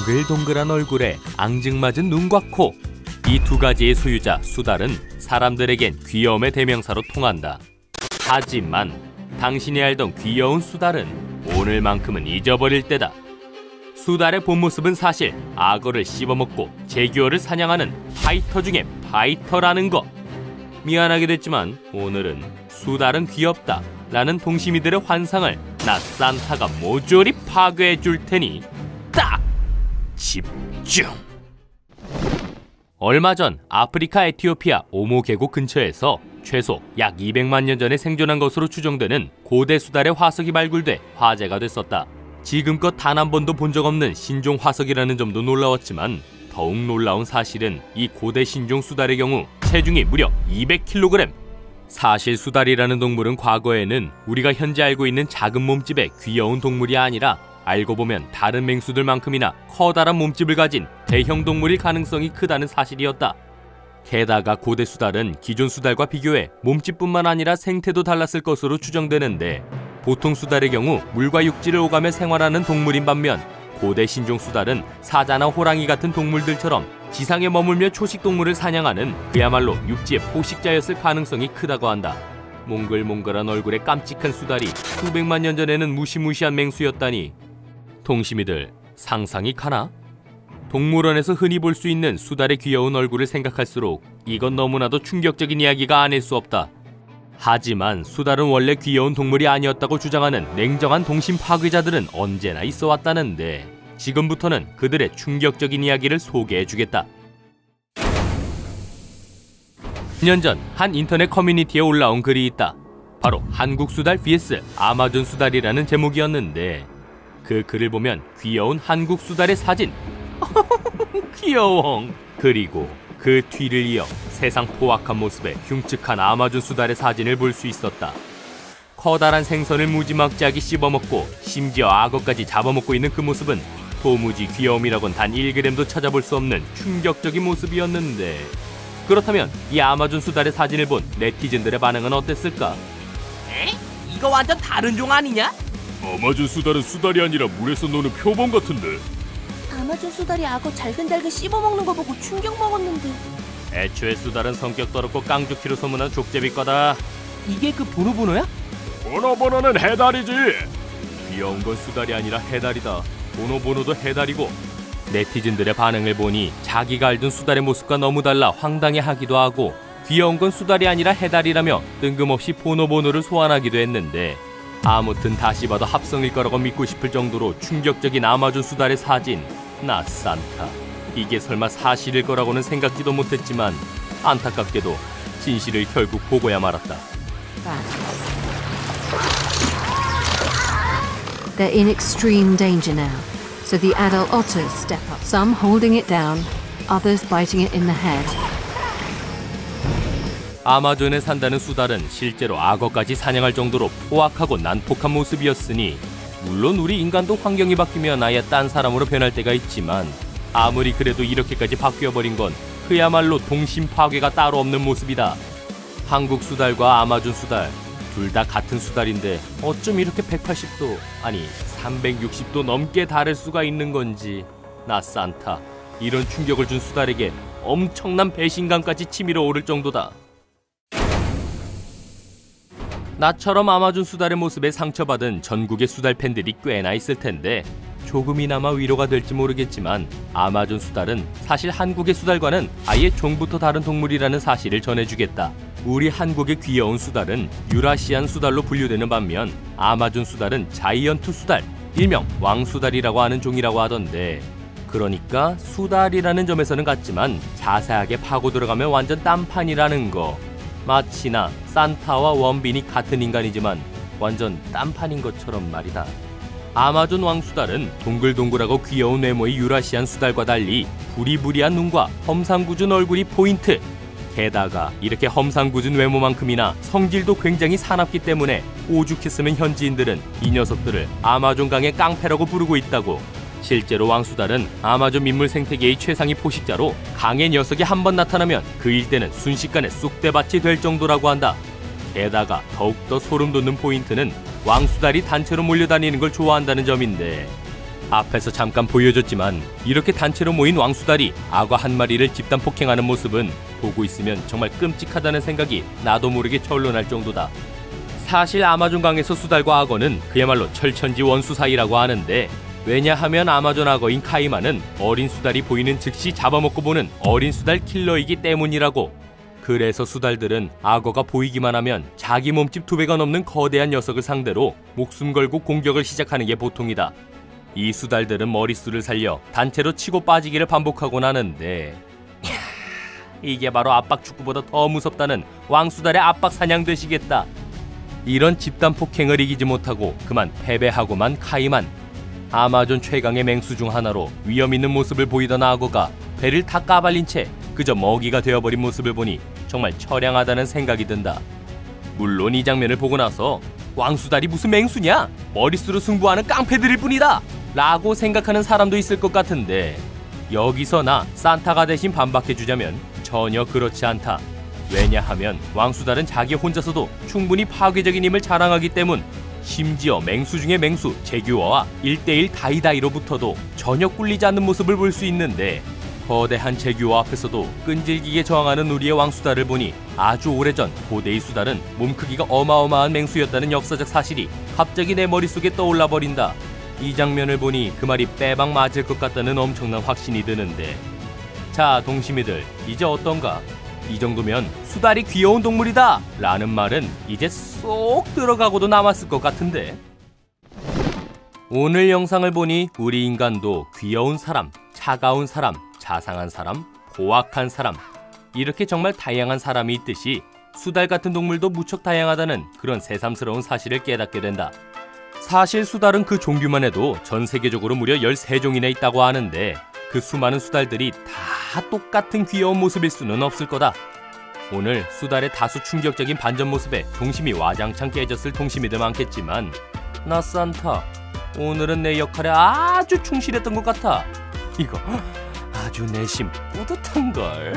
동글동글한 얼굴에 앙증맞은 눈과 코. 이 두 가지의 소유자 수달은 사람들에겐 귀여움의 대명사로 통한다. 하지만 당신이 알던 귀여운 수달은 오늘만큼은 잊어버릴 때다. 수달의 본 모습은 사실 악어를 씹어먹고 제규어를 사냥하는 파이터 중에 파이터라는 거. 미안하게 됐지만 오늘은 수달은 귀엽다 라는 동심이들의 환상을 나 산타가 모조리 파괴해 줄 테니 딱 집중! 얼마 전 아프리카 에티오피아 오모 계곡 근처에서 최소 약 200만 년 전에 생존한 것으로 추정되는 고대 수달의 화석이 발굴돼 화제가 됐었다. 지금껏 단 한 번도 본 적 없는 신종 화석이라는 점도 놀라웠지만 더욱 놀라운 사실은 이 고대 신종 수달의 경우 체중이 무려 200kg! 사실 수달이라는 동물은 과거에는 우리가 현재 알고 있는 작은 몸집의 귀여운 동물이 아니라 알고 보면 다른 맹수들만큼이나 커다란 몸집을 가진 대형 동물일 가능성이 크다는 사실이었다. 게다가 고대 수달은 기존 수달과 비교해 몸집뿐만 아니라 생태도 달랐을 것으로 추정되는데 보통 수달의 경우 물과 육지를 오가며 생활하는 동물인 반면 고대 신종 수달은 사자나 호랑이 같은 동물들처럼 지상에 머물며 초식동물을 사냥하는 그야말로 육지의 포식자였을 가능성이 크다고 한다. 몽글몽글한 얼굴에 깜찍한 수달이 수백만 년 전에는 무시무시한 맹수였다니 동심이들 상상이 가나? 동물원에서 흔히 볼 수 있는 수달의 귀여운 얼굴을 생각할수록 이건 너무나도 충격적인 이야기가 아닐 수 없다. 하지만 수달은 원래 귀여운 동물이 아니었다고 주장하는 냉정한 동심 파괴자들은 언제나 있어 왔다는데 지금부터는 그들의 충격적인 이야기를 소개해주겠다. 2년 전 한 인터넷 커뮤니티에 올라온 글이 있다. 바로 한국 수달 vs 아마존 수달이라는 제목이었는데 그 글을 보면 귀여운 한국 수달의 사진 귀여워. 그리고 그 뒤를 이어 세상 포악한 모습의 흉측한 아마존 수달의 사진을 볼 수 있었다. 커다란 생선을 무지막지하게 씹어먹고 심지어 악어까지 잡아먹고 있는 그 모습은 도무지 귀여움이라곤 단 1g도 찾아볼 수 없는 충격적인 모습이었는데 그렇다면 이 아마존 수달의 사진을 본 네티즌들의 반응은 어땠을까? 에? 이거 완전 다른 종 아니냐? 아마존 수달은 수달이 아니라 물에서 노는 표범 같은데. 아마존 수달이 악어 잘근잘근 씹어먹는 거 보고 충격 먹었는데. 애초에 수달은 성격 더럽고 깡죽기로 소문난 족제비 거다. 이게 그 보노보노야? 보노보노는 해달이지. 귀여운 건 수달이 아니라 해달이다. 보노보노도 해달이고. 네티즌들의 반응을 보니 자기가 알던 수달의 모습과 너무 달라 황당해하기도 하고 귀여운 건 수달이 아니라 해달이라며 뜬금없이 보노보노를 소환하기도 했는데 아무튼 다시 봐도 합성일 거라고 믿고 싶을 정도로 충격적인 아마존 수달의 사진. 나 산타, 이게 설마 사실일 거라고는 생각지도 못했지만 안타깝게도 진실을 결국 보고야 말았다. They're in extreme danger now, so the adult otters step up, some holding it down, others biting it in the head. 아마존에 산다는 수달은 실제로 악어까지 사냥할 정도로 포악하고 난폭한 모습이었으니 물론 우리 인간도 환경이 바뀌면 아예 딴 사람으로 변할 때가 있지만 아무리 그래도 이렇게까지 바뀌어버린 건 그야말로 동심 파괴가 따로 없는 모습이다. 한국 수달과 아마존 수달 둘 다 같은 수달인데 어쩜 이렇게 180도 아니 360도 넘게 다를 수가 있는 건지. 나 산타, 이런 충격을 준 수달에게 엄청난 배신감까지 치밀어 오를 정도다. 나처럼 아마존 수달의 모습에 상처받은 전국의 수달 팬들이 꽤나 있을 텐데 조금이나마 위로가 될지 모르겠지만 아마존 수달은 사실 한국의 수달과는 아예 종부터 다른 동물이라는 사실을 전해주겠다. 우리 한국의 귀여운 수달은 유라시안 수달로 분류되는 반면 아마존 수달은 자이언트 수달, 일명 왕수달이라고 하는 종이라고 하던데 그러니까 수달이라는 점에서는 같지만 자세하게 파고 들어가면 완전 딴판이라는 거. 마치나 산타와 원빈이 같은 인간이지만 완전 딴판인 것처럼 말이다. 아마존 왕수달은 동글동글하고 귀여운 외모의 유라시안 수달과 달리 부리부리한 눈과 험상궂은 얼굴이 포인트. 게다가 이렇게 험상궂은 외모만큼이나 성질도 굉장히 사납기 때문에 오죽했으면 현지인들은 이 녀석들을 아마존강의 깡패라고 부르고 있다고. 실제로 왕수달은 아마존 민물 생태계의 최상위 포식자로 강의 녀석이 한 번 나타나면 그 일대는 순식간에 쑥대밭이 될 정도라고 한다. 게다가 더욱더 소름 돋는 포인트는 왕수달이 단체로 몰려다니는 걸 좋아한다는 점인데 앞에서 잠깐 보여줬지만 이렇게 단체로 모인 왕수달이 악어 한 마리를 집단 폭행하는 모습은 보고 있으면 정말 끔찍하다는 생각이 나도 모르게 절로 날 정도다. 사실 아마존 강에서 수달과 악어는 그야말로 철천지 원수 사이라고 하는데, 왜냐하면 아마존 악어인 카이마는 어린 수달이 보이는 즉시 잡아먹고 보는 어린 수달 킬러이기 때문이라고. 그래서 수달들은 악어가 보이기만 하면 자기 몸집 2배가 넘는 거대한 녀석을 상대로 목숨 걸고 공격을 시작하는 게 보통이다. 이 수달들은 머릿수를 살려 단체로 치고 빠지기를 반복하곤 하는데, 이게 바로 압박 축구보다 더 무섭다는 왕수달의 압박 사냥 되시겠다. 이런 집단 폭행을 이기지 못하고 그만 패배하고만 카이만. 아마존 최강의 맹수 중 하나로 위험 있는 모습을 보이던 악어가 배를 다 까발린 채 그저 먹이가 되어버린 모습을 보니 정말 처량하다는 생각이 든다. 물론 이 장면을 보고 나서 왕수달이 무슨 맹수냐? 머릿수로 승부하는 깡패들일 뿐이다! 라고 생각하는 사람도 있을 것 같은데, 여기서 나 산타가 대신 반박해주자면 전혀 그렇지 않다. 왜냐하면 왕수달은 자기 혼자서도 충분히 파괴적인 힘을 자랑하기 때문, 심지어 맹수 중의 맹수 제규어와 1대1 다이다이로 붙어도 전혀 꿀리지 않는 모습을 볼 수 있는데, 거대한 제규어 앞에서도 끈질기게 저항하는 우리의 왕수달을 보니 아주 오래전 고대의 수달은 몸 크기가 어마어마한 맹수였다는 역사적 사실이 갑자기 내 머릿속에 떠올라 버린다. 이 장면을 보니 그 말이 빼박 맞을 것 같다는 엄청난 확신이 드는데, 자 동심이들, 이제 어떤가? 이 정도면 수달이 귀여운 동물이다! 라는 말은 이제 쏙 들어가고도 남았을 것 같은데. 오늘 영상을 보니 우리 인간도 귀여운 사람, 차가운 사람, 자상한 사람, 고악한 사람, 이렇게 정말 다양한 사람이 있듯이 수달 같은 동물도 무척 다양하다는 그런 새삼스러운 사실을 깨닫게 된다. 사실 수달은 그 종류만 해도 전 세계적으로 무려 13종이나 있다고 하는데, 그 수많은 수달들이 다 똑같은 귀여운 모습일 수는 없을 거다. 오늘 수달의 다소 충격적인 반전 모습에 동심이 와장창 깨졌을 동심이들 많겠지만, 나 산타, 오늘은 내 역할에 아주 충실했던 것 같아. 이거 아주 내심 뿌듯한걸.